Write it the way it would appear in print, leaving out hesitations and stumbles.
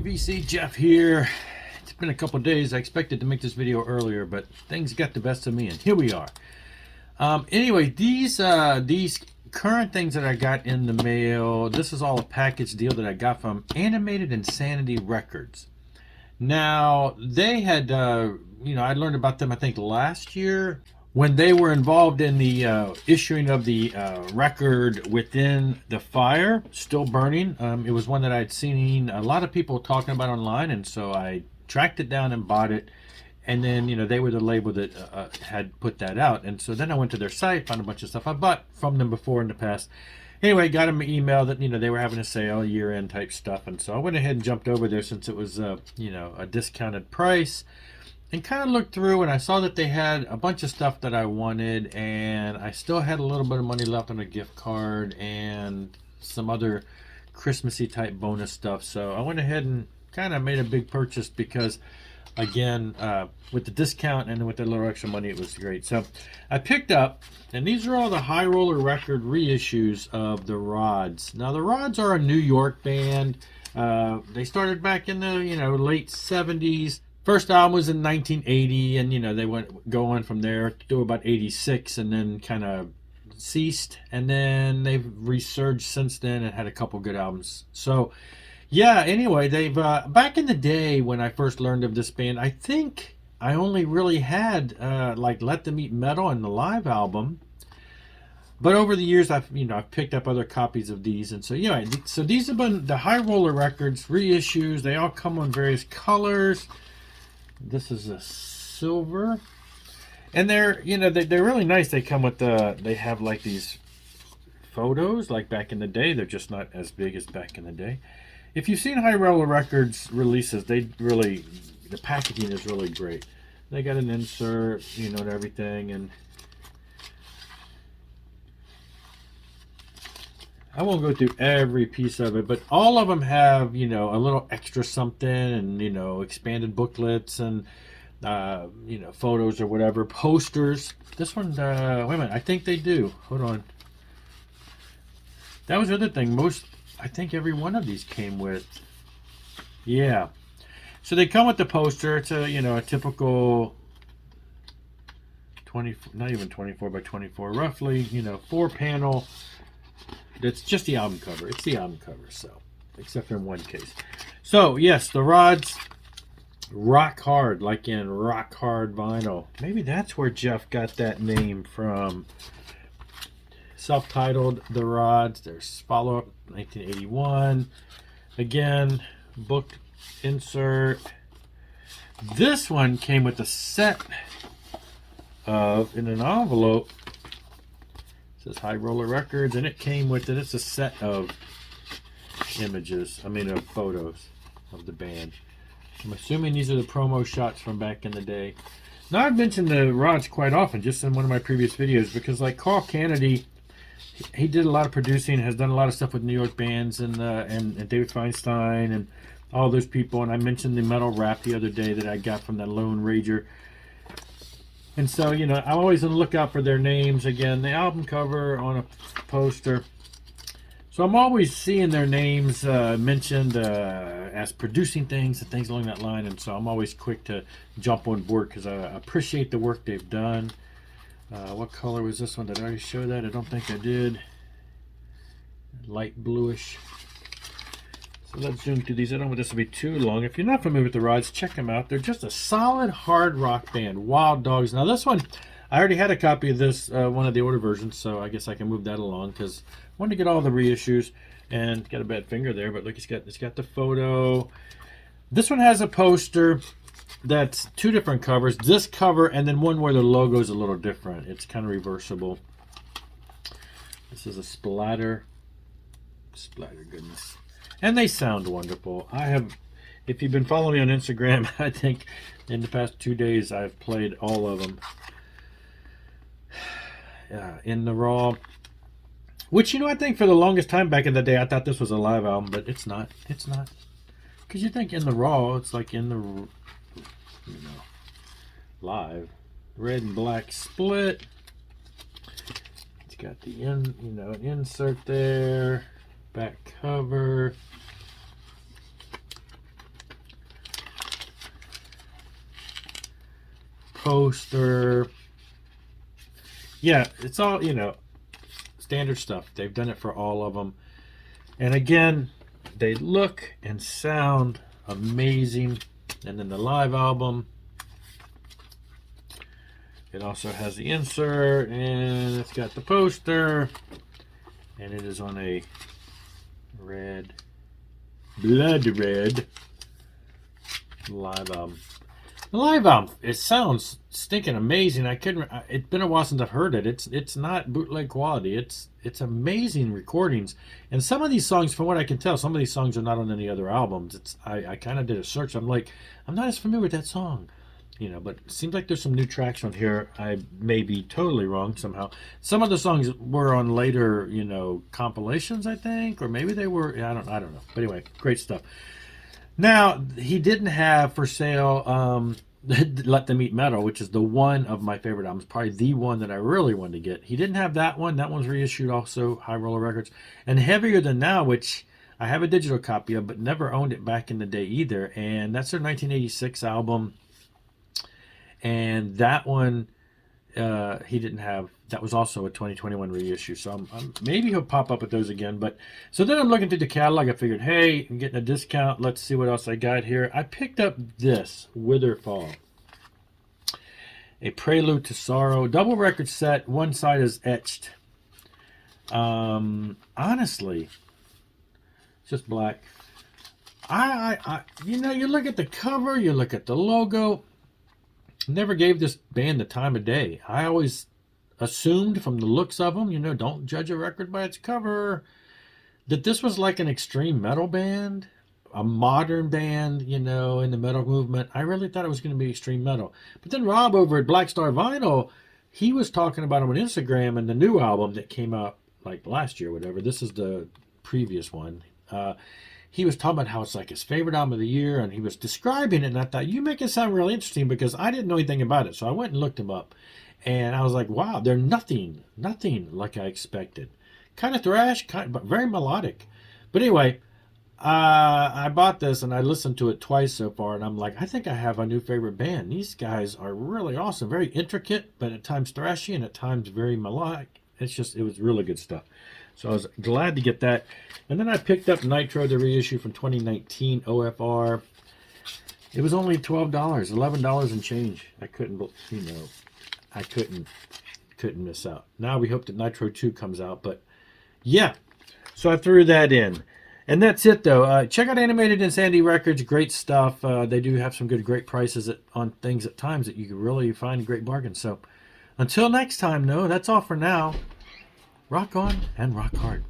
PVC Jeff here. It's been a couple days. I expected to make this video earlier, but things got the best of me, and here we are. Anyway, these current things that I got in the mail, this is all a package deal that I got from Animated Insanity Records. Now, they had, I learned about them, I think, last year when they were involved in the issuing of the record Within the Fire, Still Burning. It was one that I'd seen a lot of people talking about online, and so I tracked it down and bought it. And then, they were the label that had put that out. And so then I went to their site, found a bunch of stuff I bought from them before in the past. Anyway, got them an email that, they were having a sale, year-end type stuff. And so I went ahead and jumped over there since it was, a discounted price. And kind of looked through, and I saw that they had a bunch of stuff that I wanted. And I still had a little bit of money left on a gift card and some other Christmassy type bonus stuff. So I went ahead and kind of made a big purchase because, again, with the discount and with the little extra money, it was great. So I picked up, and these are all the High Roller Record reissues of the Rods. Now, the Rods are a New York band. They started back in the late 70s. First album was in 1980, and they go on from there to about 86, and then kind of ceased. And then they've resurged since then and had a couple good albums. So yeah, anyway, they've back in the day when I first learned of this band, I think I only really had like Let Them Eat Metal and the live album. But over the years, I've picked up other copies of these, and so so these have been the High Roller Records reissues. They all come on various colors. This is a silver, and they're they're really nice. They come with they have like these photos like back in the day. They're just not as big as back in the day. If you've seen High Roller Records releases, the packaging is really great. They got an insert, and everything, and I won't go through every piece of it, but all of them have, a little extra something, and, expanded booklets and, photos or whatever, posters. This one, wait a minute, I think they do. Hold on. That was the other thing. I think every one of these came with, yeah. So they come with the poster. It's a typical 24, not even 24 by 24, roughly, 4-panel. That's just the album cover. It's the album cover, so, except for in one case. So, yes, the Rods, rock hard, like in rock hard vinyl. Maybe that's where Jeff got that name from. Self-titled The Rods. There's follow-up, 1981. Again, book insert. This one came with a set of, in an envelope, it says High Roller Records, and it came with it. It's a set of of photos of the band. I'm assuming these are the promo shots from back in the day. Now, I've mentioned the Rods quite often, just in one of my previous videos, because like Carl Kennedy, he did a lot of producing, has done a lot of stuff with New York bands, and David Feinstein and all those people. And I mentioned the metal rap the other day that I got from that Lone Rager. And so, I'm always on the lookout for their names. Again, the album cover on a poster. So I'm always seeing their names mentioned as producing things and things along that line. And so I'm always quick to jump on board because I appreciate the work they've done. What color was this one? Did I already show that? I don't think I did. Light bluish. So let's zoom through these. I don't want this to be too long. If you're not familiar with the Rods, check them out. They're just a solid hard rock band. Wild Dogs. Now this one, I already had a copy of this, one of the older versions, so I guess I can move that along because I wanted to get all the reissues. And got a bad finger there, but look, it's got the photo. This one has a poster. That's two different covers. This cover and then one where the logo is a little different. It's kind of reversible. This is a splatter goodness. And they sound wonderful. If you've been following me on Instagram, I think in the past 2 days I've played all of them. In the raw. Which, I think for the longest time back in the day, I thought this was a live album, but it's not. It's not. Because you think in the raw, it's like in the live. Red and black split. It's got the an insert there. Back cover. poster. Yeah, it's all, you know, standard stuff. They've done it for all of them. And again, they look and sound amazing. And then the live album, it also has the insert, and it's got the poster, and it is on a red, blood red live album. The live album, it sounds stinking amazing. I couldn't. It's been a while since I've heard it. It's not bootleg quality. It's amazing recordings. And some of these songs, from what I can tell, some of these songs are not on any other albums. I kind of did a search. I'm like, I'm not as familiar with that song, you know. But it seems like there's some new tracks on here. I may be totally wrong somehow. Some of the songs were on later, you know, compilations, I think, or maybe they were. I don't know. But anyway, great stuff. Now, he didn't have for sale Let Them Eat Metal, which is the one of my favorite albums, probably the one that I really wanted to get. He didn't have that one. That one's reissued also, High Roller Records. And Heavier Than Now, which I have a digital copy of, but never owned it back in the day either. And that's their 1986 album. And that one, he didn't have. That was also a 2021 reissue. So maybe he'll pop up with those again. But so then I'm looking through the catalog. I figured, hey, I'm getting a discount. Let's see what else I got here. I picked up this Witherfall, a Prelude to Sorrow, double record set. One side is etched. Honestly, it's just black. You know, you look at the cover, you look at the logo. Never gave this band the time of day. I always assumed from the looks of them, you know, don't judge a record by its cover, that this was like an extreme metal band, a modern band, you know, in the metal movement. I really thought it was going to be extreme metal. But then Rob over at Black Star Vinyl, he was talking about them on Instagram and the new album that came out like last year, whatever. This is the previous one. He was talking about how it's like his favorite album of the year, and he was describing it, and I thought, you make it sound really interesting, because I didn't know anything about it. So I went and looked him up, and I was like, wow, they're nothing like I expected. Kind of thrash, but very melodic. But anyway, I bought this, and I listened to it twice so far, and I'm like, I think I have a new favorite band. These guys are really awesome, very intricate, but at times thrashy, and at times very melodic. It was really good stuff. So I was glad to get that. And then I picked up Nitro, the reissue from 2019 OFR. It was only $12, $11 and change. I couldn't, you know, I couldn't miss out. Now we hope that Nitro 2 comes out, but yeah. So I threw that in. And that's it, though. Check out Animated Insanity Records. Great stuff. They do have some great prices on things at times that you can really find great bargains. So until next time, though, that's all for now. Rock on and rock hard.